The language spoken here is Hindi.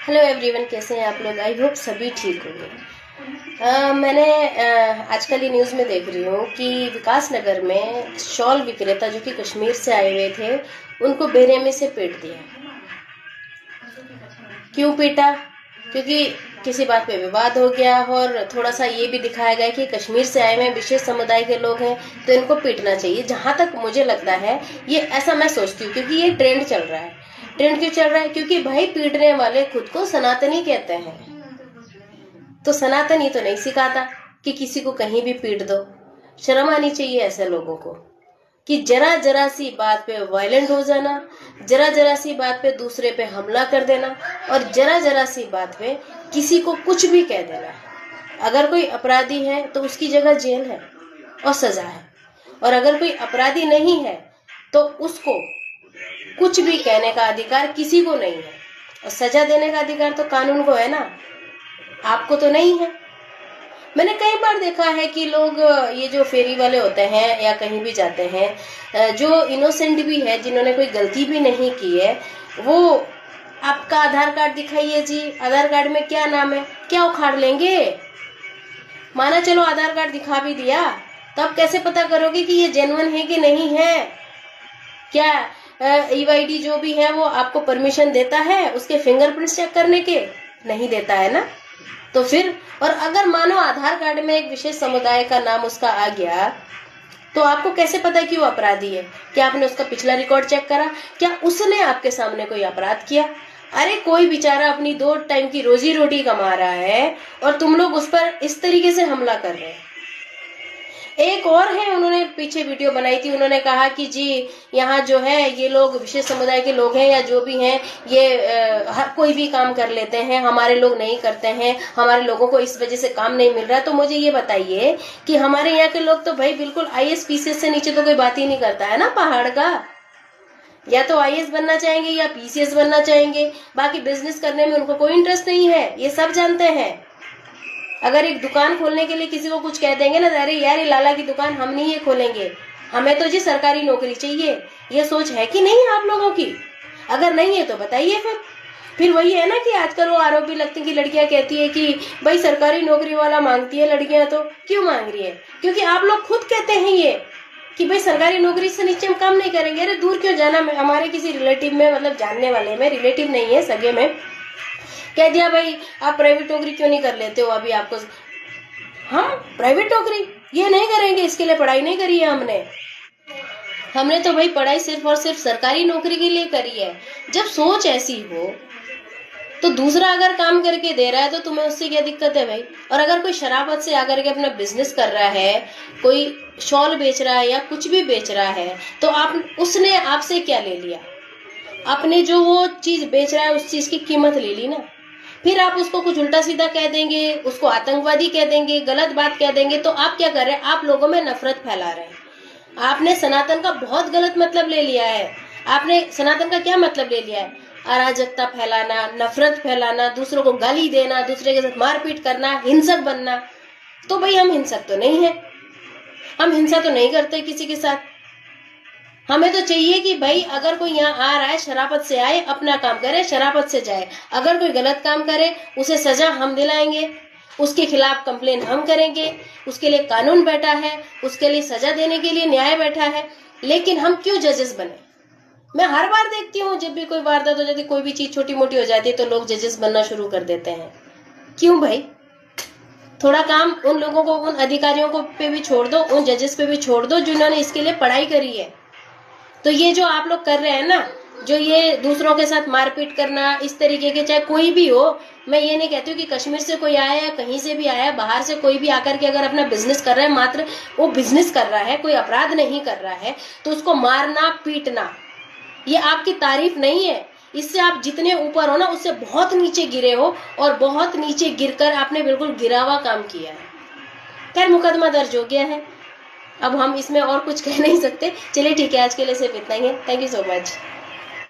हेलो एवरीवन, कैसे हैं आप लोग। आई होप सभी ठीक होंगे। मैंने आजकल ये न्यूज़ में देख रही हूँ कि विकास नगर में शॉल विक्रेता जो कि कश्मीर से आए हुए थे, उनको बेरहमी से पीट दिया। क्यों पीटा? क्योंकि किसी बात पे विवाद हो गया और थोड़ा सा ये भी दिखाया गया कि कश्मीर से आए हुए विशेष समुदाय के लोग हैं तो इनको पीटना चाहिए। जहां तक मुझे लगता है ये ऐसा मैं सोचती हूँ, क्योंकि ये ट्रेंड चल रहा है। ट्रेंड क्यों चल रहा है? क्योंकि भाई पीटने वाले खुद को सनातनी कहते हैं, तो सनातनी तो नहीं सिखाता कि किसी को कहीं भी पीट दो। शर्म आनी चाहिए ऐसे लोगों को कि जरा जरा सी बात पे वायलेंट हो जाना, जरा जरा सी बात पे दूसरे पे हमला कर देना और जरा जरा सी बात पे किसी को कुछ भी कह देना। अगर कोई अपराधी है तो उसकी जगह जेल है और सजा है, और अगर कोई अपराधी नहीं है तो उसको कुछ भी कहने का अधिकार किसी को नहीं है, और सजा देने का अधिकार तो कानून को है ना, आपको तो नहीं है। मैंने कई बार देखा है कि लोग ये जो फेरी वाले होते हैं या कहीं भी जाते हैं, जो इनोसेंट भी है, जिन्होंने कोई गलती भी नहीं की है, वो आपका आधार कार्ड दिखाइए जी, आधार कार्ड में क्या नाम है, क्या उखाड़ लेंगे। माना चलो आधार कार्ड दिखा भी दिया, तब कैसे पता करोगे कि ये जेन्युइन है कि नहीं है? क्या ईवाईडी जो भी है वो आपको परमिशन देता है उसके फिंगरप्रिंट्स चेक करने के? नहीं देता है ना। तो फिर, और अगर मानो आधार कार्ड में एक विशेष समुदाय का नाम उसका आ गया तो आपको कैसे पता कि वो अपराधी है? क्या आपने उसका पिछला रिकॉर्ड चेक करा? क्या उसने आपके सामने कोई अपराध किया? अरे कोई बेचारा अपनी 2 टाइम की रोजी रोटी कमा रहा है और तुम लोग उस पर इस तरीके से हमला कर रहे हैं। एक और है, उन्होंने पीछे वीडियो बनाई थी, उन्होंने कहा कि जी यहाँ जो है ये लोग विशेष समुदाय के लोग हैं या जो भी हैं, ये हर कोई भी काम कर लेते हैं, हमारे लोग नहीं करते हैं, हमारे लोगों को इस वजह से काम नहीं मिल रहा। तो मुझे ये बताइए कि हमारे यहाँ के लोग तो भाई बिल्कुल IAS PCS से नीचे तो कोई बात ही नहीं करता है ना पहाड़ का। या तो IAS बनना चाहेंगे या PCS बनना चाहेंगे, बाकी बिजनेस करने में उनको कोई इंटरेस्ट नहीं है, ये सब जानते हैं। अगर एक दुकान खोलने के लिए किसी को कुछ कह देंगे ना, अरे यार ये लाला की दुकान हम नहीं ये खोलेंगे, हमें तो जी सरकारी नौकरी चाहिए, ये सोच है कि नहीं आप लोगों की? अगर नहीं है तो बताइए। फिर वही है ना कि आजकल वो आरोप भी लगते हैं कि लड़कियां कहती है कि भाई सरकारी नौकरी वाला मांगती है लड़कियां, तो क्यों मांग रही है? क्योंकि आप लोग खुद कहते हैं ये कि भाई सरकारी नौकरी से नीचे हम काम नहीं करेंगे। अरे दूर क्यों जाना? हमारे किसी रिलेटिव में, मतलब जानने वाले में, रिलेटिव नहीं है सगे में, कह दिया भाई आप प्राइवेट नौकरी क्यों नहीं कर लेते हो? अभी आपको हम प्राइवेट नौकरी ये नहीं करेंगे, इसके लिए पढ़ाई नहीं करी है हमने तो भाई पढ़ाई सिर्फ और सिर्फ सरकारी नौकरी के लिए करी है। जब सोच ऐसी हो तो दूसरा अगर काम करके दे रहा है तो तुम्हें उससे क्या दिक्कत है भाई? और अगर कोई शराबत से आकर के अपना बिजनेस कर रहा है, कोई शॉल बेच रहा है या कुछ भी बेच रहा है, तो आप उसने आपसे क्या ले लिया? आपने जो वो चीज बेच रहा है उस चीज की कीमत ले ली ना। फिर आप उसको कुछ उल्टा सीधा कह देंगे, उसको आतंकवादी कह देंगे, गलत बात कह देंगे, तो आप क्या कर रहे हैं? आप लोगों में नफरत फैला रहे हैं। आपने सनातन का बहुत गलत मतलब ले लिया है। आपने सनातन का क्या मतलब ले लिया है? अराजकता फैलाना, नफरत फैलाना, दूसरों को गाली देना, दूसरे के साथ मारपीट करना, हिंसक बनना। तो भाई हम हिंसक तो नहीं है, हम हिंसा तो नहीं करते किसी के साथ। हमें तो चाहिए कि भाई अगर कोई यहाँ आ रहा है शराफत से आए, अपना काम करे, शराफत से जाए। अगर कोई गलत काम करे उसे सजा हम दिलाएंगे, उसके खिलाफ कंप्लेन हम करेंगे, उसके लिए कानून बैठा है, उसके लिए सजा देने के लिए न्याय बैठा है। लेकिन हम क्यों जजेस बने? मैं हर बार देखती हूँ जब भी कोई वारदात हो जाती, कोई भी चीज छोटी मोटी हो जाती है तो लोग जजेस बनना शुरू कर देते हैं। क्यों भाई? थोड़ा काम उन लोगों को, उन अधिकारियों को पे भी छोड़ दो, उन जजेस पे भी छोड़ दो जिन्होंने इसके लिए पढ़ाई करी है। तो ये जो आप लोग कर रहे हैं ना, जो ये दूसरों के साथ मारपीट करना इस तरीके के, चाहे कोई भी हो, मैं ये नहीं कहती हूँ कि कश्मीर से कोई आया है, कहीं से भी आया है, बाहर से कोई भी आकर के अगर अपना बिजनेस कर रहा है, मात्र वो बिजनेस कर रहा है, कोई अपराध नहीं कर रहा है, तो उसको मारना पीटना ये आपकी तारीफ नहीं है। इससे आप जितने ऊपर हो ना उससे बहुत नीचे गिरे हो, और बहुत नीचे गिरकर आपने बिल्कुल गिरावा काम किया है। खैर मुकदमा दर्ज हो गया है, अब हम इसमें और कुछ कह नहीं सकते। चलिए ठीक है, आज के लिए सिर्फ इतना ही है। Thank you so much.